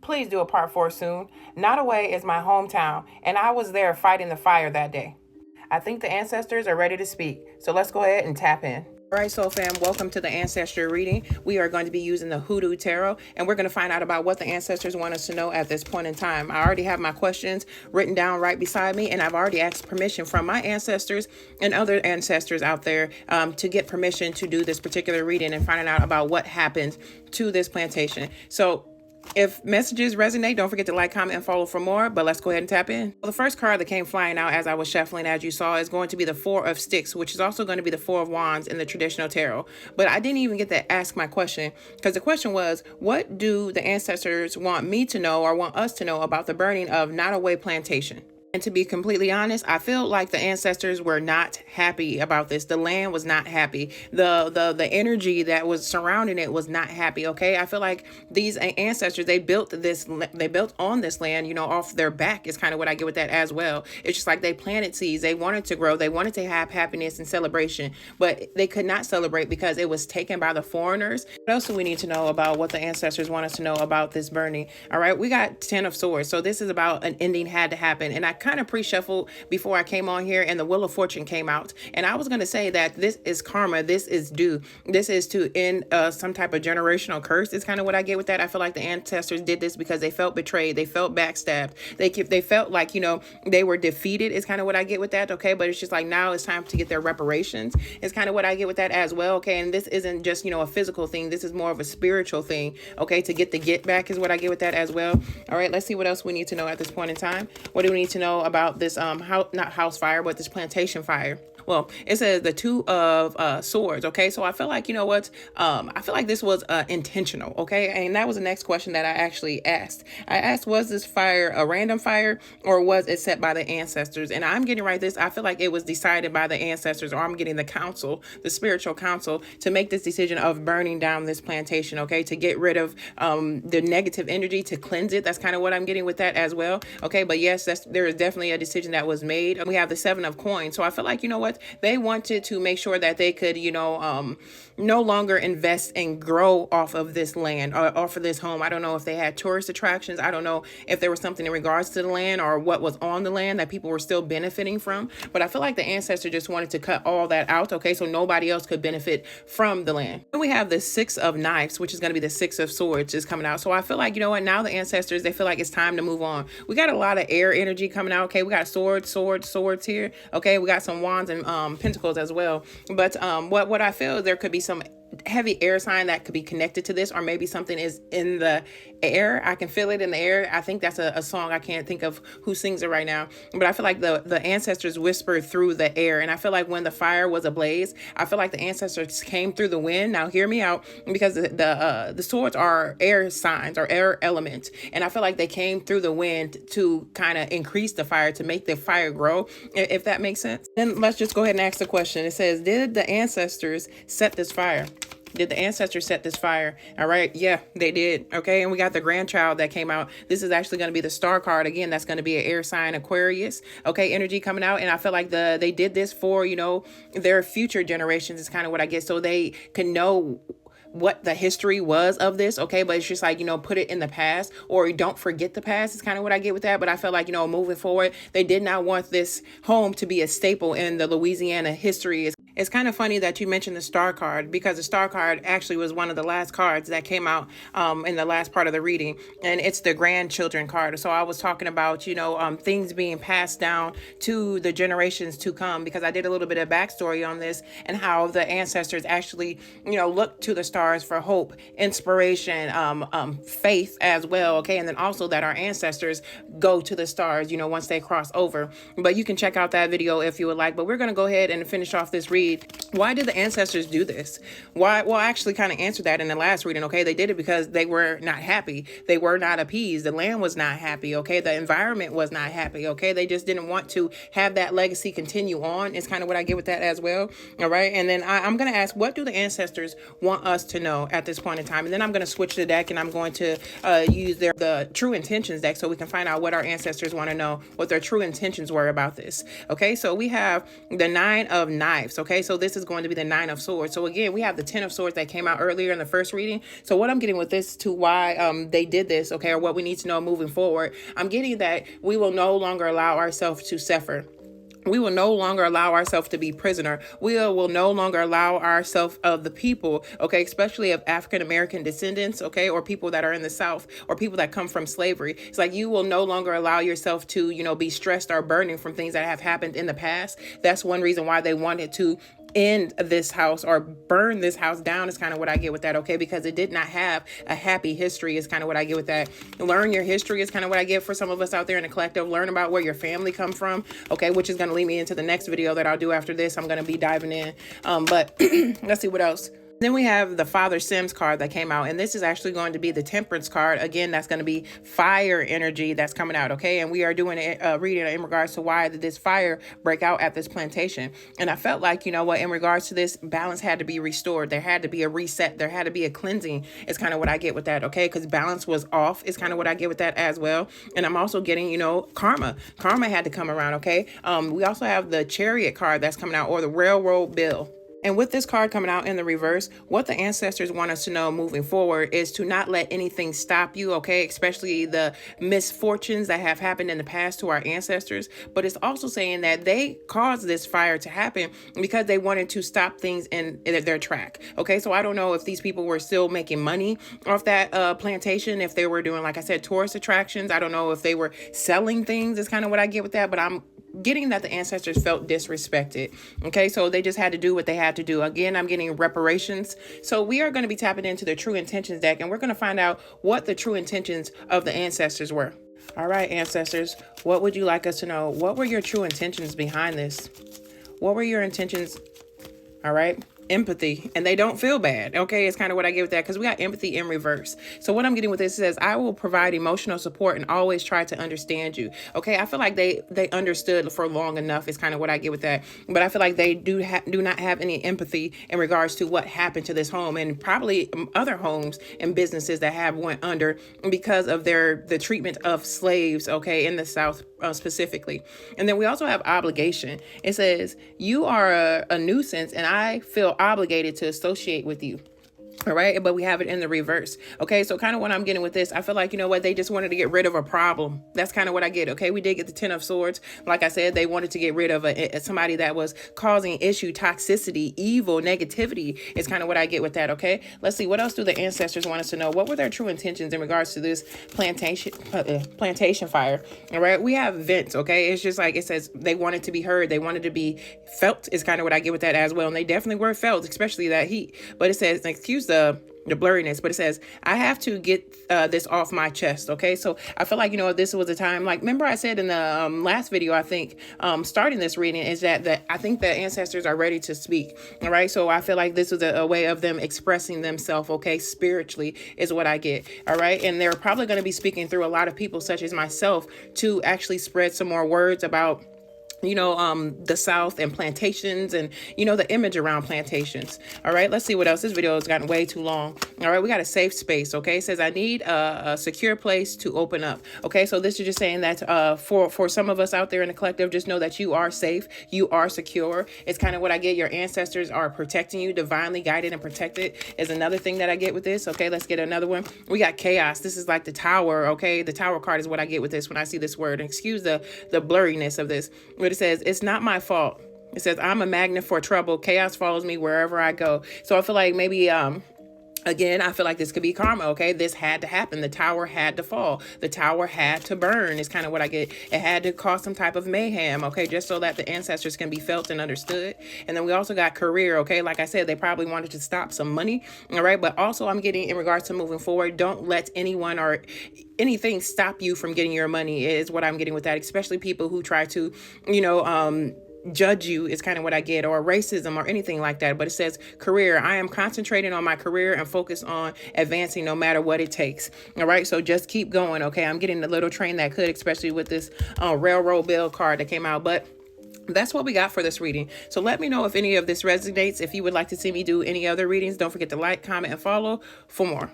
Please do a part 4 soon. Nottoway is my hometown, and I was there fighting the fire that day. I think the ancestors are ready to speak, so let's go ahead and tap in. All right, Soul Fam, welcome to the Ancestor reading. We are going to be using the Hoodoo Tarot, and we're going to find out about what the ancestors want us to know at this point in time. I already have my questions written down right beside me, and I've already asked permission from my ancestors and other ancestors out there to get permission to do this particular reading and finding out about what happened to this plantation. So if messages resonate, don't forget to like, comment, and follow for more, but let's go ahead and tap in. Well, the first card that came flying out as I was shuffling, as you saw, is going to be the Four of Sticks, which is also going to be the Four of Wands in the traditional tarot. But I didn't even get to ask my question, because the question was, what do the ancestors want me to know or want us to know about the burning of Nottoway Plantation? And to be completely honest, I feel like the ancestors were not happy about this. The land was not happy. The energy that was surrounding it was not happy. Okay, I feel like these ancestors, they built on this land, you know, off their back is kind of what I get with that as well. It's just like they planted seeds. They wanted to grow. They wanted to have happiness and celebration, but they could not celebrate because it was taken by the foreigners. What else do we need to know about what the ancestors want us to know about this burning? All right, we got 10 of Swords. So this is about an ending had to happen. And I kind of pre-shuffled before I came on here, and the Wheel of Fortune came out, and I was going to say that this is karma, this is due, this is to end some type of generational curse is kind of what I get with that. I feel like the ancestors did this because they felt betrayed, they felt backstabbed, they felt like, you know, they were defeated is kind of what I get with that. Okay, but it's just like now it's time to get their reparations is kind of what I get with that as well. Okay, and this isn't just, you know, a physical thing, this is more of a spiritual thing. Okay, to get the get back is what I get with that as well. All right, let's see what else we need to know at this point in time. What do we need to know about this not house fire, but this plantation fire? Well, it says the Two of Swords. Okay, so I feel like, you know what, I feel like this was intentional. Okay, and that was the next question that I actually asked. I asked, was this fire a random fire or was it set by the ancestors? And I'm getting right this, I feel like it was decided by the ancestors, or I'm getting the council, the spiritual council, to make this decision of burning down this plantation. Okay, to get rid of the negative energy, to cleanse it. That's kind of what I'm getting with that as well. Okay, but yes, there is definitely a decision that was made. We have the Seven of Coins. So I feel like, you know what, they wanted to make sure that they could, you know, no longer invest and grow off of this land or off of this home. I don't know if they had tourist attractions. I don't know if there was something in regards to the land or what was on the land that people were still benefiting from. But I feel like the ancestor just wanted to cut all that out. Okay, so nobody else could benefit from the land. Then we have the Six of Knives, which is going to be the Six of Swords is coming out. So I feel like, you know what, now the ancestors, they feel like it's time to move on. We got a lot of air energy coming out. Okay, we got swords here. Okay, we got some wands and pentacles as well. But what I feel, there could be some heavy air sign that could be connected to this, or maybe something is in the air. I can feel it in the air. I think that's a song. I can't think of who sings it right now, but I feel like the ancestors whispered through the air. And I feel like when the fire was ablaze, I feel like the ancestors came through the wind. Now hear me out, because the swords are air signs or air elements, and I feel like they came through the wind to kind of increase the fire, to make the fire grow, if that makes sense. Then let's just go ahead and ask the question. It says, did the ancestors set this fire? Did the ancestors set this fire? All right. Yeah, they did. Okay. And we got the grandchild that came out. This is actually going to be the star card. Again, that's going to be an air sign, Aquarius. Okay. Energy coming out. And I feel like they did this for, you know, their future generations is kind of what I get. So they can know what the history was of this. Okay, but it's just like, you know, put it in the past, or don't forget the past is kind of what I get with that. But I felt like, you know, moving forward, they did not want this home to be a staple in the Louisiana history. It's kind of funny that you mentioned the star card, because the star card actually was one of the last cards that came out in the last part of the reading, and it's the grandchildren card. So I was talking about, you know, things being passed down to the generations to come, because I did a little bit of backstory on this and how the ancestors actually, you know, looked to the stars for hope, inspiration, faith as well. Okay, and then also that our ancestors go to the stars, you know, once they cross over. But you can check out that video if you would like. But we're going to go ahead and finish off this read. Why did the ancestors do this? Why? Well, I actually kind of answered that in the last reading. Okay, they did it because they were not happy. They were not appeased. The land was not happy. Okay, the environment was not happy. Okay, they just didn't want to have that legacy continue on. It's kind of what I get with that as well. All right, and then I'm going to ask, what do the ancestors want us to know at this point in time? And then I'm going to switch the deck, and I'm going to use the true intentions deck, so we can find out what our ancestors want to know, what their true intentions were about this. Okay, so we have the Nine of Knives. Okay, Okay, so this is going to be the 9 of Swords. So again, we have the 10 of Swords that came out earlier in the first reading. So what I'm getting with this to why they did this, okay, or what we need to know moving forward, I'm getting that we will no longer allow ourselves to suffer. We will no longer allow ourselves to be prisoner. We will no longer allow ourselves of the people, okay, especially of African-American descendants, okay, or people that are in the South or people that come from slavery. It's like you will no longer allow yourself to, be stressed or burdened from things that have happened in the past. That's one reason why they wanted to end this house or burn this house down is kind of what I get with that, okay? Because it did not have a happy history is kind of what I get with that. Learn your history is kind of what I get for some of us out there in the collective. Learn about where your family come from, okay? Which is going to lead me into the next video that I'll do after this. I'm going to be diving in. But let's see what else. Then we have the Father Sims card that came out, and this is actually going to be the Temperance card. Again, that's going to be fire energy that's coming out, okay? And we are doing a reading in regards to why did this fire break out at this plantation. And I felt like, in regards to this, balance had to be restored. There had to be a reset. There had to be a cleansing. It's kind of what I get with that, okay? Because balance was off is kind of what I get with that as well. And I'm also getting, karma. Karma had to come around, okay? We also have the Chariot card that's coming out, or the Railroad Bill. And with this card coming out in the reverse, what the ancestors want us to know moving forward is to not let anything stop you, okay? Especially the misfortunes that have happened in the past to our ancestors. But it's also saying that they caused this fire to happen because they wanted to stop things in their track, okay? So I don't know if these people were still making money off that plantation, if they were doing, like I said, tourist attractions. I don't know if they were selling things is kind of what I get with that, but I'm getting that the ancestors felt disrespected. Okay, so they just had to do what they had to do. Again, I'm getting reparations. So we are going to be tapping into the True Intentions deck, and we're going to find out what the true intentions of the ancestors were. All right, ancestors, what would you like us to know? What were your true intentions behind this? What were your intentions? All right. Empathy, and they don't feel bad. Okay, it's kind of what I get with that, because we got empathy in reverse. So what I'm getting with this says, I will provide emotional support and always try to understand you. Okay, I feel like they understood for long enough is kind of what I get with that. But I feel like they do not have any empathy in regards to what happened to this home, and probably other homes and businesses that have went under because of the treatment of slaves, okay, in the South specifically. And then we also have obligation. It says, you are a nuisance and I feel obligated to associate with you. All right. But we have it in the reverse. Okay. So kind of what I'm getting with this, I feel like, they just wanted to get rid of a problem. That's kind of what I get. Okay. We did get the 10 of Swords. Like I said, they wanted to get rid of somebody that was causing issue, toxicity, evil, negativity is kind of what I get with that. Okay. Let's see. What else do the ancestors want us to know? What were their true intentions in regards to this plantation fire? All right. We have vents. Okay. It's just like it says they wanted to be heard. They wanted to be felt is kind of what I get with that as well. And they definitely were felt, especially that heat. But it says, excuse the blurriness, but it says, I have to get this off my chest. Okay. So I feel like, this was a time, like, remember I said in the last video, I think, starting this reading is that I think the ancestors are ready to speak. All right. So I feel like this was a way of them expressing themselves. Okay. Spiritually is what I get. All right. And they're probably going to be speaking through a lot of people such as myself to actually spread some more words about the South and plantations and, the image around plantations. All right, let's see what else. This video has gotten way too long. All right, we got a safe space. Okay, it says, I need a secure place to open up. Okay, so this is just saying that for some of us out there in the collective, just know that you are safe. You are secure. It's kind of what I get. Your ancestors are protecting you, divinely guided and protected is another thing that I get with this. Okay, let's get another one. We got chaos. This is like the Tower. Okay, the Tower card is what I get with this when I see this word. And excuse the blurriness of this. But it says, it's not my fault. It says, I'm a magnet for trouble. Chaos follows me wherever I go. So I feel like maybe, again, I feel like this could be karma, okay? This had to happen. The tower had to fall. The tower had to burn is kind of what I get. It had to cause some type of mayhem, okay? Just so that the ancestors can be felt and understood. And then we also got career, okay? Like I said, they probably wanted to stop some money, all right? But also I'm getting in regards to moving forward, don't let anyone or anything stop you from getting your money is what I'm getting with that, especially people who try to, judge you is kind of what I get, or racism or anything like that. But it says career. I am concentrating on my career and focus on advancing no matter what it takes. All right. So just keep going. Okay. I'm getting the little train that could, especially with this railroad bill card that came out. But that's what we got for this reading. So let me know if any of this resonates. If you would like to see me do any other readings, don't forget to like, comment, and follow for more.